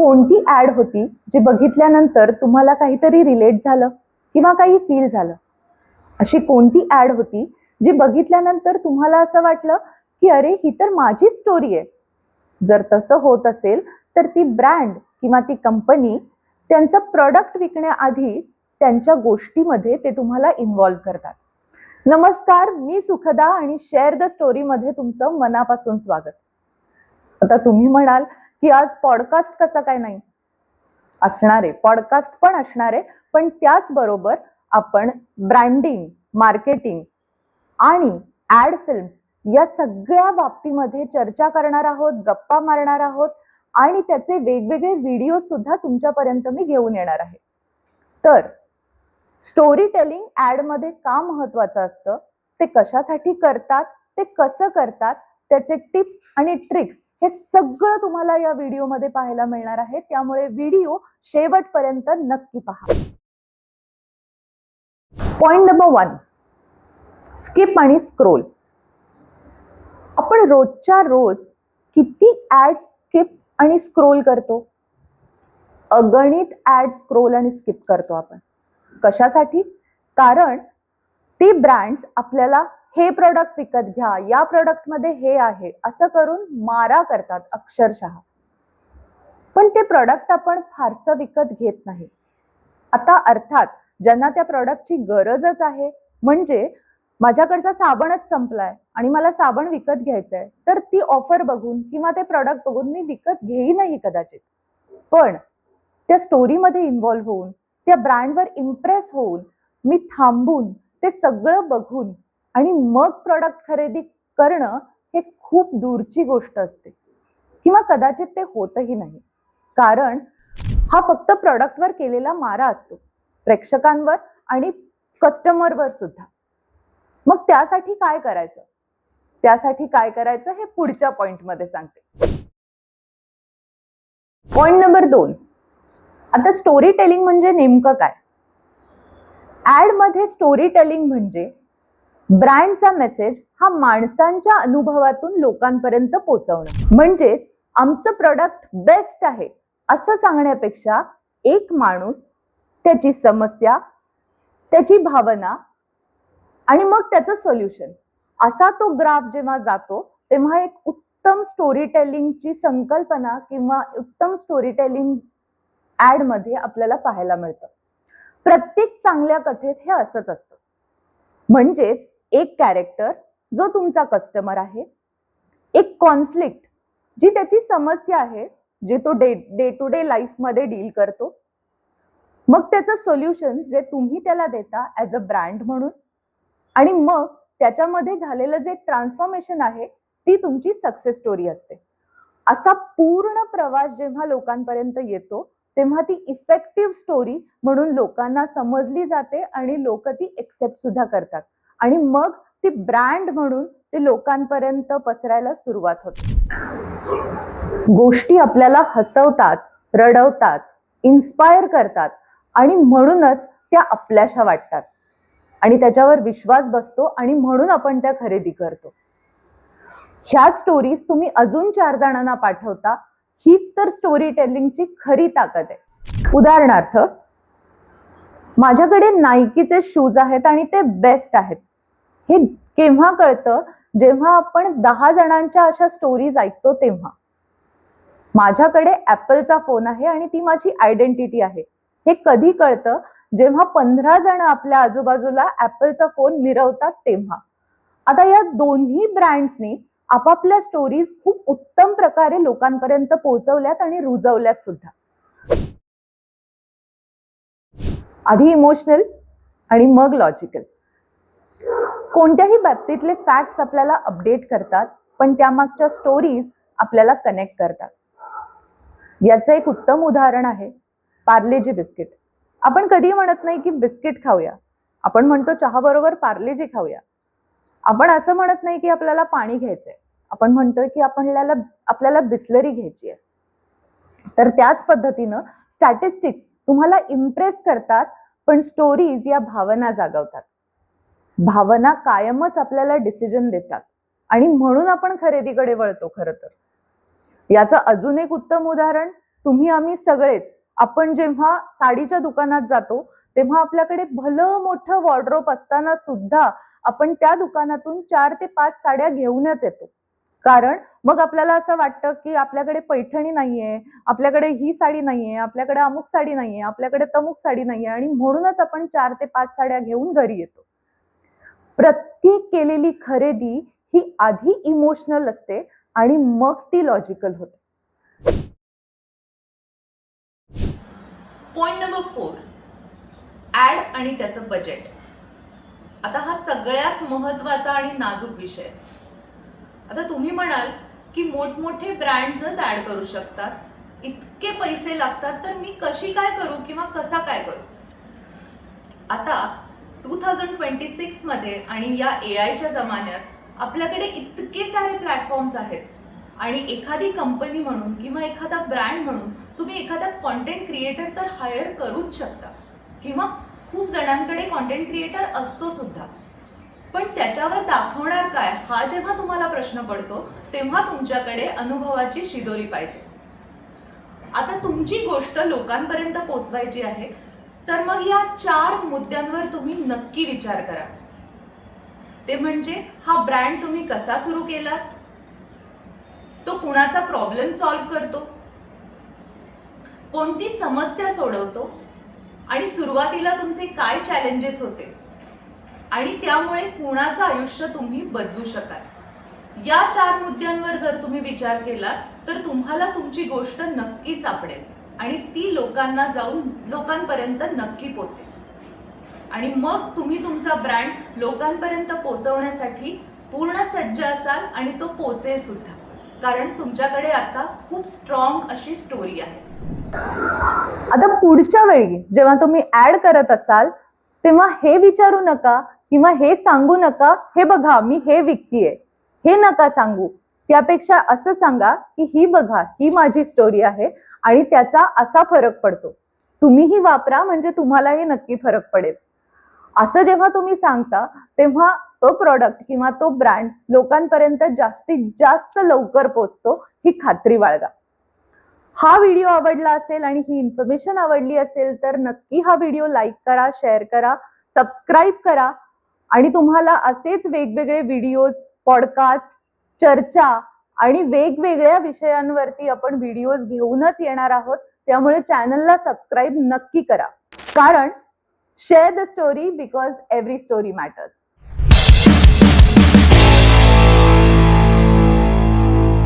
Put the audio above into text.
कोणती ऍड होती जी बघितल्यानंतर तुम्हाला काहीतरी रिलेट झालं किंवा काही फील झालं? अशी कोणती ऍड होती जी बघितल्यानंतर तुम्हाला असं वाटलं की अरे ही तर माझीच स्टोरी आहे? जर तसं होत असेल तर ती ब्रँड किंवा ती कंपनी त्यांचं प्रोडक्ट विकण्याआधी त्यांच्या गोष्टीमध्ये ते तुम्हाला इन्व्हॉल्व्ह करतात. नमस्कार, मी सुखदा आणि शेअर द स्टोरी मध्ये तुमचं मनापासून स्वागत. आता तुम्ही म्हणाल की आज पॉडकास्ट कसा काय नाही? असणार आहे, पॉडकास्ट पण असणार आहे, पण त्याचबरोबर आपण ब्रँडिंग, मार्केटिंग आणि ऍड फिल्म्स या सगळ्या बाबतीमध्ये चर्चा करणार आहोत, गप्पा मारणार आहोत आणि त्याचे वेगवेगळे व्हिडिओ सुद्धा तुमच्यापर्यंत मी घेऊन येणार आहे. तर स्टोरी टेलिंग ऍड मध्ये का महत्वाचं असतं, ते कशासाठी करतात, ते कसं करतात, त्याचे टिप्स आणि ट्रिक्स हे सगळं तुम्हाला या व्हिडिओमध्ये पाहायला मिळणार आहे. त्यामुळे व्हिडिओ शेवटपर्यंत नक्की पहा. पॉइंट नंबर 1, स्किप आणि स्क्रोल. आपण रोजच्या रोज किती ऍड स्किप आणि स्क्रोल करतो? अगणित ऍड स्क्रोल आणि स्किप करतो आपण. कशासाठी? कारण ती ब्रँड्स आपल्याला हे प्रोडक्ट विकत घ्या, या प्रोडक्ट मध्ये हे आहे असं करून मारा करतात अक्षरशः. पण ते प्रोडक्ट आपण फारसं विकत घेत नाही. आता अर्थात ज्यांना त्या प्रोडक्टची गरजच आहे, म्हणजे माझ्याकडचा साबणच संपलाय आणि मला साबण विकत घ्यायचंय, तर ती ऑफर बघून किंवा ते प्रोडक्ट बघून मी विकत घेईनही कदाचित. पण त्या स्टोरीमध्ये इन्व्हॉल्व्ह होऊन, त्या ब्रँडवर इम्प्रेस होऊन, मी थांबून ते सगळं बघून आणि मग प्रोडक्ट खरेदी करणं हे खूप दूरची गोष्ट असते किंवा कदाचित ते होतही नाही. कारण हा फक्त प्रोडक्टवर केलेला मारा असतो, प्रेक्षकांवर आणि कस्टमरवर सुद्धा. मग त्यासाठी काय करायचं? त्यासाठी काय करायचं हे पुढच्या पॉइंटमध्ये सांगते. पॉइंट नंबर 2, आता स्टोरी टेलिंग म्हणजे नेमकं काय? ऍड मध्ये स्टोरी टेलिंग म्हणजे ब्रँडचा मेसेज हा माणसांच्या अनुभवातून लोकांपर्यंत पोहोचवणं. म्हणजे आमचं प्रोडक्ट बेस्ट आहे असं सांगण्यापेक्षा एक माणूस, त्याची समस्या, त्याची भावना आणि मग त्याचं सोल्युशन, असा तो ग्राफ जेव्हा जातो तेव्हा एक उत्तम स्टोरी टेलिंगची संकल्पना किंवा उत्तम स्टोरी टेलिंग ऍड मध्ये आपल्याला पाहायला मिळतं. प्रत्येक चांगल्या कथेत हे असंच असतं. म्हणजेच एक कॅरेक्टर जो तुमचा कस्टमर आहे, एक कॉन्फ्लिक्ट जी त्याची समस्या आहे, जे तो डे टू डे लाईफ मध्ये डील करतो, मग त्याचं सोल्युशन जे तुम्ही त्याला देता ऍज अ ब्रँड म्हणून, आणि मग त्याच्यामध्ये झालेलं जे ट्रान्सफॉर्मेशन आहे ती तुमची सक्सेस स्टोरी असते. असा पूर्ण प्रवास जेव्हा लोकांपर्यंत येतो तेव्हा ती इफेक्टिव्ह स्टोरी म्हणून लोकांना समजली जाते आणि लोक ती एक्सेप्ट सुद्धा करतात आणि मग ती ब्रँड म्हणून ते लोकांपर्यंत पसरायला सुरुवात होते. गोष्टी आपल्याला हसवतात, रडवतात, इन्स्पायर करतात आणि म्हणूनच त्या आपल्याशा वाटतात आणि त्याच्यावर विश्वास बसतो आणि म्हणून आपण त्या खरेदी करतो. ह्याच स्टोरीज तुम्ही अजून 4 जणांना पाठवता, हीच तर स्टोरी टेलिंगची खरी ताकद आहे. उदाहरणार्थ, माझ्याकडे नाईकीचे शूज आहेत आणि ते बेस्ट आहेत. हे केव्हा कळतं? जेव्हा आपण 10 जणांच्या अशा स्टोरीज ऐकतो तेव्हा. माझ्याकडे ऍपलचा फोन आहे आणि ती माझी आयडेंटिटी आहे. हे कधी कळतं? जेव्हा 15 जण आपल्या आजूबाजूला ऍपलचा फोन मिरवतात तेव्हा. आता या दोन्ही ब्रँड्सनी आपापल्या स्टोरीज खूप उत्तम प्रकारे लोकांपर्यंत पोहोचवल्यात आणि रुजवल्यात सुद्धा. आधी इमोशनल आणि मग लॉजिकल. कोणत्याही बाबतीतले फॅक्ट्स आपल्याला अपडेट करतात, पण त्यामागच्या स्टोरीज आपल्याला कनेक्ट करतात. याचं एक उत्तम उदाहरण आहे पार्लेजी बिस्किट. आपण कधी म्हणत नाही की बिस्किट खाऊया, आपण म्हणतो चहा बरोबर पार्लेजी खाऊया. आपण असं म्हणत नाही की आपल्याला पाणी घ्यायचंय, आपण म्हणतोय की आपल्याला बिस्लरी घ्यायची आहे. तर त्याच पद्धतीनं स्टॅटिस्टिक्स तुम्हाला इम्प्रेस करतात, पण स्टोरीज या भावना जागवतात. भावना कायमच आपल्याला डिसिजन देतात आणि म्हणून आपण खरेदीकडे वळतो. खरं तर याचं अजून एक उत्तम उदाहरण तुम्ही आम्ही सगळेच, आपण जेव्हा साडीच्या दुकानात जातो तेव्हा आपल्याकडे भलं मोठं वॉर्डरोब असताना सुद्धा आपण त्या दुकानातून 4 ते 5 साड्या घेऊनच येतो. कारण मग आपल्याला असं वाटतं की आपल्याकडे पैठणी नाहीये, आपल्याकडे ही साडी नाहीये, आपल्याकडे अमुक साडी नाहीये, आपल्याकडे तमुक साडी नाहीये आणि म्हणूनच आपण 4 ते 5 साड्या घेऊन घरी येतो. प्रत्येक केलेली खरेदी ही आधी इमोशनल असते आणि मग ती लॉजिकल होते. पॉइंट नंबर 4, ऍड आणि त्याचं बजेट. आता हा सगळ्यात महत्वाचा आणि नाजूक विषय. आता तुम्ही म्हणाल की मोठमोठे ब्रँड्सच ऍड करू शकतात, इतके पैसे लागतात, तर मी कशी काय करू किंवा कसा काय करू? आता 2026 मध्ये आणि या एआयच्या जमान्यात आपल्याकडे इतके सारे प्लॅटफॉर्म्स आहेत आणि एखादी कंपनी म्हणून किंवा एखादा ब्रँड म्हणून तुम्ही एखादा कॉन्टेंट क्रिएटर तर हायर करूच शकता किंवा खूप जणांकडे कॉन्टेंट क्रिएटर असतो सुद्धा. पण त्याच्यावर दाखवणार काय हा जेव्हा तुम्हाला प्रश्न पडतो तेव्हा तुमच्याकडे अनुभवाची शिदोरी पाहिजे. आता तुमची गोष्ट लोकांपर्यंत पोहोचवायची आहे, तर मग या 4 मुद्द्यांवर तुम्ही नक्की विचार करा. ते म्हणजे हा ब्रँड तुम्ही कसा सुरू केला, तो कुणाचा प्रॉब्लेम सॉल्व्ह करतो, कोणती समस्या सोडवतो आणि सुरुवातीला तुमचे काय चॅलेंजेस होते आणि त्यामुळे कुणाचं आयुष्य तुम्ही बदलू शकाल. या 4 मुद्द्यांवर जर तुम्ही विचार केला तर तुम्हाला तुमची गोष्ट नक्की सापडेल आणि ती लोकांपर्यंत नक्की पोहोचेल आणि मग तुम्ही तुमचा ब्रँड लोकांपर्यंत पोहोचवण्यासाठी पूर्ण सज्ज असाल आणि तो पोहोचेल सुद्धा, कारण तुमच्याकडे आता खूप स्ट्रॉंग अशी स्टोरी आहे. आता पुढच्या वेळी जेव्हा तुम्ही ऍड करत असाल तेव्हा हे विचारू नका किंवा हे सांगू नका, हे बघा मी हे विकतीये, हे नका सांगू. त्यापेक्षा असं सांगा की ही बघा, ही माझी स्टोरी आहे आणि त्याचा असा फरक पडतो, तुम्हीही वापरा म्हणजे तुम्हालाही नक्की फरक पडेल. असं जेव्हा तुम्ही सांगता तेव्हा तो प्रॉडक्ट किंवा तो ब्रँड लोकांपर्यंत जास्तीत जास्त लवकर पोहोचतो, ही खात्री बाळगा. हा व्हिडिओ आवडला असेल आणि ही इन्फॉर्मेशन आवडली असेल तर नक्की हा व्हिडिओ लाईक करा, शेअर करा, सबस्क्राईब करा आणि तुम्हाला असेच वेगवेगळे व्हिडिओज, पॉडकास्ट, चर्चा आणि वेगवेगळ्या विषयांवरती आपण व्हिडिओज घेऊनच येणार आहोत. त्यामुळे चॅनलला सबस्क्राईब नक्की करा. कारण share the story because every story matters.